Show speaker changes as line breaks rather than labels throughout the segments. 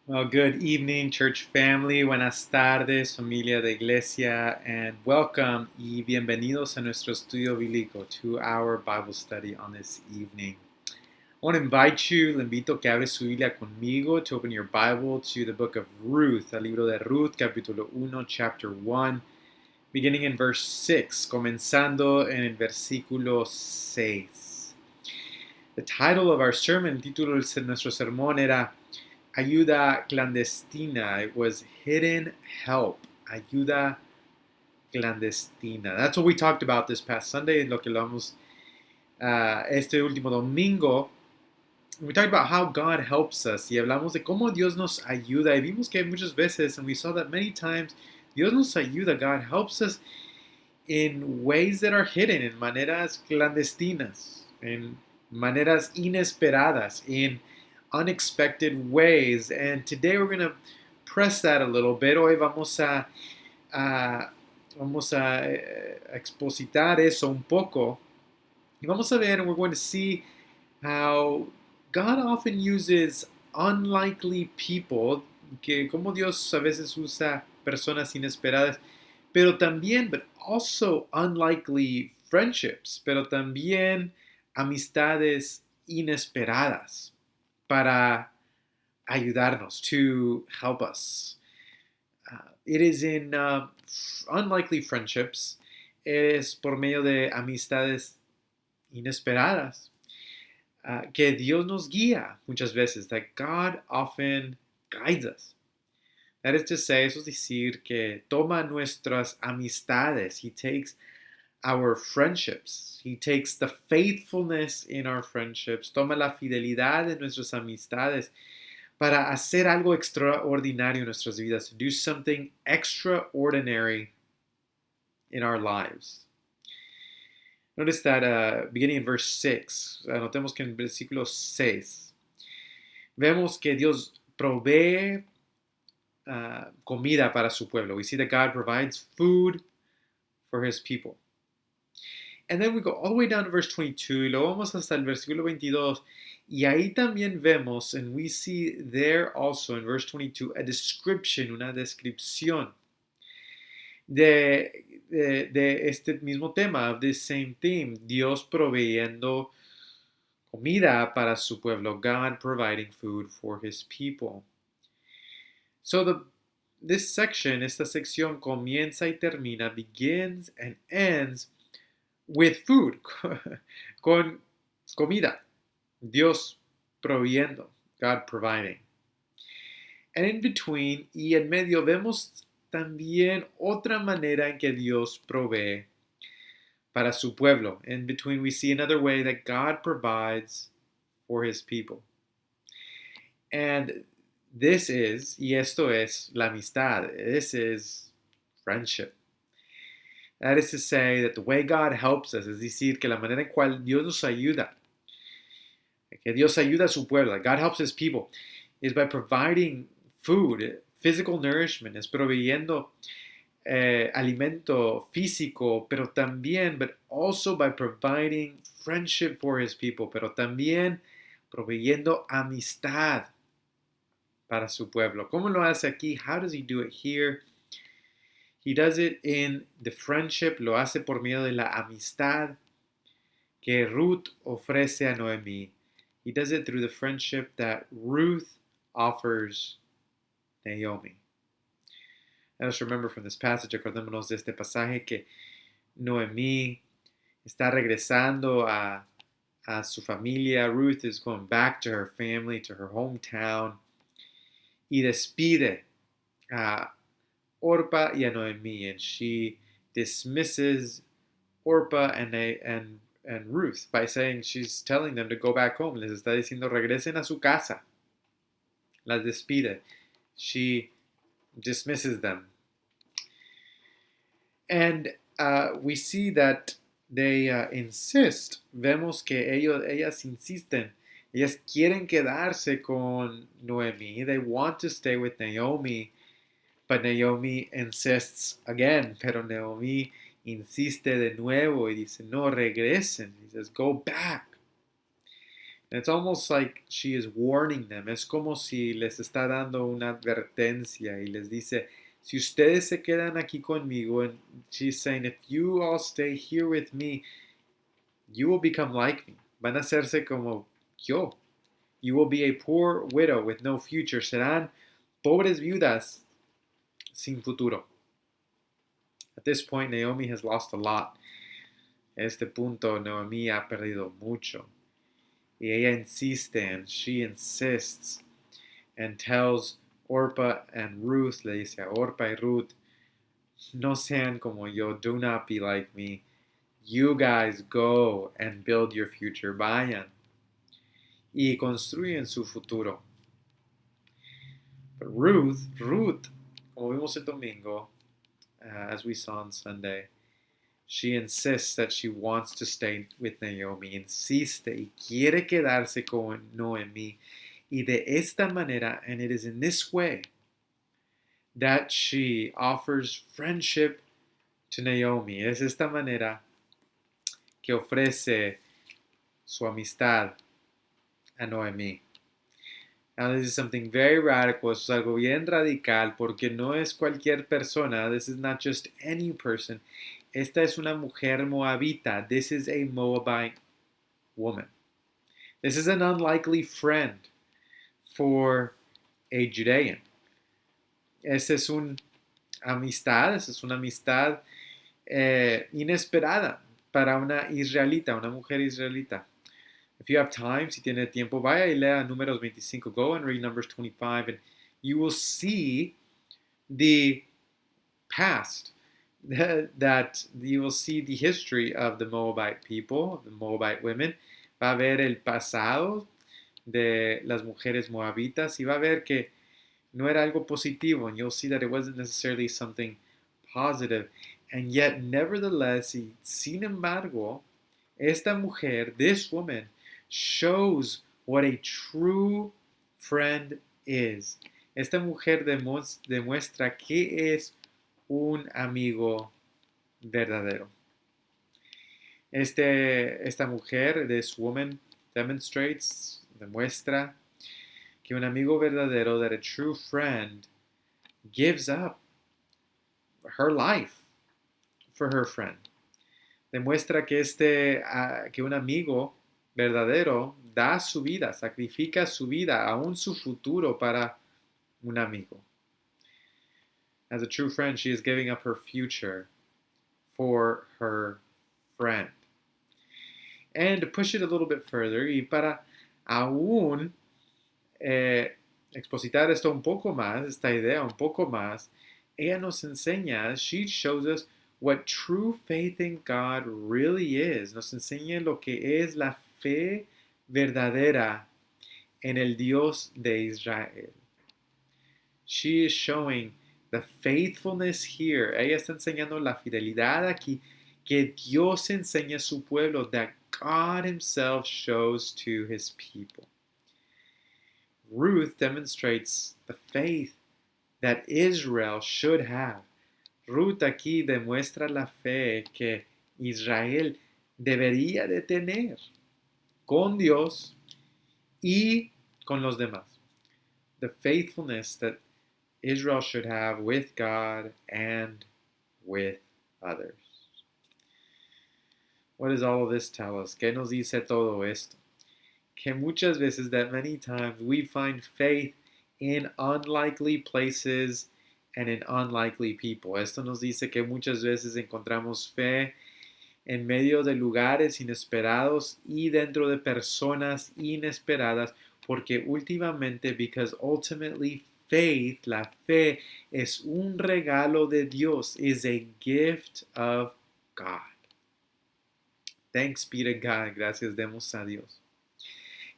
Well, good evening, church family. Buenas tardes, familia de iglesia, and welcome y bienvenidos a nuestro estudio bíblico, 2-hour Bible study on this evening. I want to invite you, le invito a que abre su Biblia conmigo, to open your Bible to the book of Ruth, el libro de Ruth, capítulo 1, chapter 1, beginning in verse 6, comenzando en el versículo 6. The title of our sermon, el título de nuestro sermón era Ayuda clandestina. It was hidden help. Ayuda clandestina. That's what we talked about this past Sunday, lo que hablamos este último domingo. We talked about how God helps us y hablamos de cómo Dios nos ayuda. Y vimos que muchas veces, and we saw that many times, Dios nos ayuda. God helps us in ways that are hidden, en maneras clandestinas, en maneras inesperadas, in unexpected ways. And today we're going to press that a little bit. Hoy vamos a expositar eso un poco. Y vamos a ver, and we're going to see how God often uses unlikely people, que como Dios a veces usa personas inesperadas, pero también, but also unlikely friendships, pero también amistades inesperadas para ayudarnos, to help us. It is in unlikely friendships, es por medio de amistades inesperadas, que Dios nos guía muchas veces, that God often guides us. That is to say, eso es decir, que toma nuestras amistades. He takes our friendships. He takes the faithfulness in our friendships. Toma la fidelidad de nuestras amistades para hacer algo extraordinario en nuestras vidas, to do something extraordinary in our lives. Notice that beginning in verse 6, notemos que en el versículo 6, vemos que Dios provee comida para su pueblo. We see that God provides food for his people. And then we go all the way down to verse 22 y luego vamos hasta el versículo 22 y ahí también vemos, and we see there also in verse 22, a description, una descripción de este mismo tema, of this same theme, Dios proveyendo comida para su pueblo, God providing food for his people. So this section, esta sección comienza y termina, begins and ends with food, con comida, Dios proveyendo, God providing. And in between y en medio vemos también otra manera en que Dios provee para su pueblo. In between we see another way that God provides for his people. And this is, y esto es, la amistad. This is friendship. That is to say that the way God helps us, es decir, que la manera en cual Dios nos ayuda, que Dios ayuda a su pueblo, that God helps his people, is by providing food, physical nourishment, es proveyendo alimento físico, pero también, but also by providing friendship for his people, pero también proveyendo amistad para su pueblo. ¿Cómo lo hace aquí? How does he do it here? He does it in the friendship, lo hace por medio de la amistad que Ruth ofrece a Noemí. He does it through the friendship that Ruth offers Naomi. Let us remember from this passage, acordémonos de este pasaje, que Noemí está regresando a su familia. Ruth is going back to her family, to her hometown, y despide a Orpa y a Noemí, and she dismisses Orpa and Ruth by saying, she's telling them to go back home. Les está diciendo, regresen a su casa. Las despide. She dismisses them. And we see that they insist. Vemos que ellas insisten. Ellas quieren quedarse con Noemi. They want to stay with Naomi. But Naomi insists again. Pero Naomi insiste de nuevo y dice, no, regresen. He says, go back. It's almost like she is warning them. Es como si les está dando una advertencia y les dice, si ustedes se quedan aquí conmigo, and she's saying, if you all stay here with me, you will become like me. Van a hacerse como yo. You will be a poor widow with no future. Serán pobres viudas sin futuro. At this point, Naomi has lost a lot. A este punto, Naomi ha perdido mucho. Y ella insiste, and she insists, and tells Orpah and Ruth, le dice a Orpah y Ruth, no sean como yo, do not be like me. You guys go and build your future. Vayan y construyen su futuro. But Ruth, como vimos el domingo, as we saw on Sunday, she insists that she wants to stay with Naomi. Insiste y quiere quedarse con Noemi. Y de esta manera, and it is in this way, that she offers friendship to Naomi. Es esta manera que ofrece su amistad a Noemi. Now this is something very radical. Eso es algo bien radical porque no es cualquier persona. This is not just any person. Esta es una mujer moabita. This is a Moabite woman. This is an unlikely friend for a Judean. Esta es una amistad inesperada para una israelita, una mujer israelita. If you have time, si tiene tiempo, vaya y lea Números 25. Go and read Numbers 25, and you will see the past. That you will see the history of the Moabite people, the Moabite women. Va a ver el pasado de las mujeres moabitas y va a ver que no era algo positivo, and you'll see that it wasn't necessarily something positive. And yet, nevertheless, y sin embargo, esta mujer, this woman, shows what a true friend is. Esta mujer demuestra que es un amigo verdadero. Esta mujer, this woman, demuestra que un amigo verdadero, that a true friend gives up her life for her friend. Demuestra que que un amigo verdadero da su vida, sacrifica su vida, aún su futuro para un amigo. As a true friend, she is giving up her future for her friend. And to push it a little bit further, y para aún expositar esto un poco más, esta idea un poco más, ella nos enseña, she shows us what true faith in God really is. Nos enseña lo que es la fe verdadera en el Dios de Israel. She is showing the faithfulness here. Ella está enseñando la fidelidad aquí que Dios enseña a su pueblo, that God himself shows to his people. Ruth demonstrates the faith that Israel should have. Ruth aquí demuestra la fe que Israel debería de tener con Dios y con los demás. The faithfulness that Israel should have with God and with others. What does all of this tell us? ¿Qué nos dice todo esto? Que muchas veces, that many times, we find faith in unlikely places and in unlikely people. Esto nos dice que muchas veces encontramos fe en medio de lugares inesperados y dentro de personas inesperadas, porque últimamente, because ultimately faith, la fe, es un regalo de Dios, is a gift of God. Thanks be to God. Gracias demos a Dios.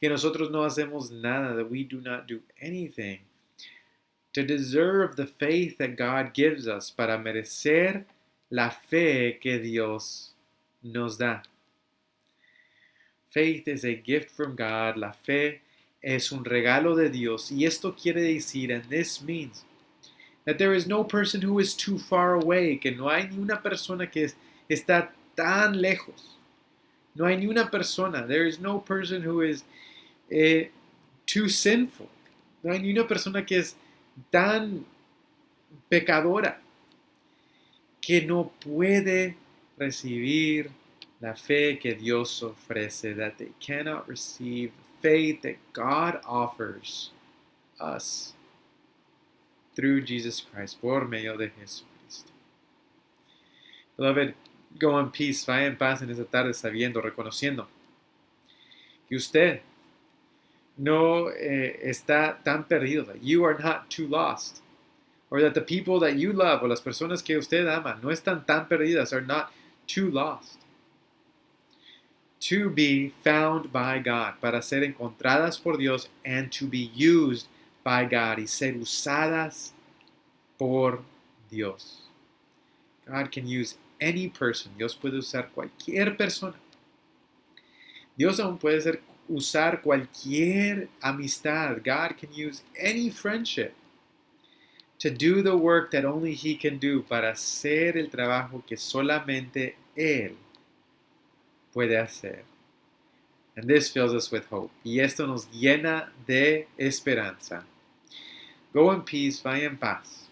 Que nosotros no hacemos nada, that we do not do anything to deserve the faith that God gives us, para merecer la fe que Dios nos da. Faith is a gift from God. La fe es un regalo de Dios. Y esto quiere decir, and this means, that there is no person who is too far away, que no hay ni una persona que está tan lejos. No hay ni una persona. There is no person who is too sinful. No hay ni una persona que es tan pecadora que no puede recibir la fe que Dios ofrece, that they cannot receive the faith that God offers us through Jesus Christ, por medio de Jesucristo. Beloved, go in peace, vaya en paz en esta tarde sabiendo, reconociendo que usted no está tan perdido, that you are not too lost, or that the people that you love, o las personas que usted ama, no están tan perdidas, are not too lost. To be found by God, para ser encontradas por Dios, and to be used by God, y ser usadas por Dios. God can use any person. Dios puede usar cualquier persona. Dios aún puede usar cualquier amistad. God can use any friendship to do the work that only He can do, para hacer el trabajo que solamente Él puede hacer. And this fills us with hope. Y esto nos llena de esperanza. Go in peace, vaya en paz,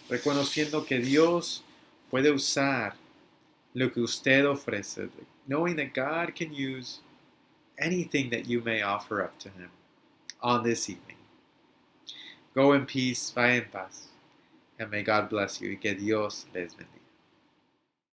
reconociendo que Dios puede usar lo que usted ofrece, knowing that God can use anything that you may offer up to Him on this evening. Go in peace, vaya en paz, and may God bless you, y que Dios les bendiga.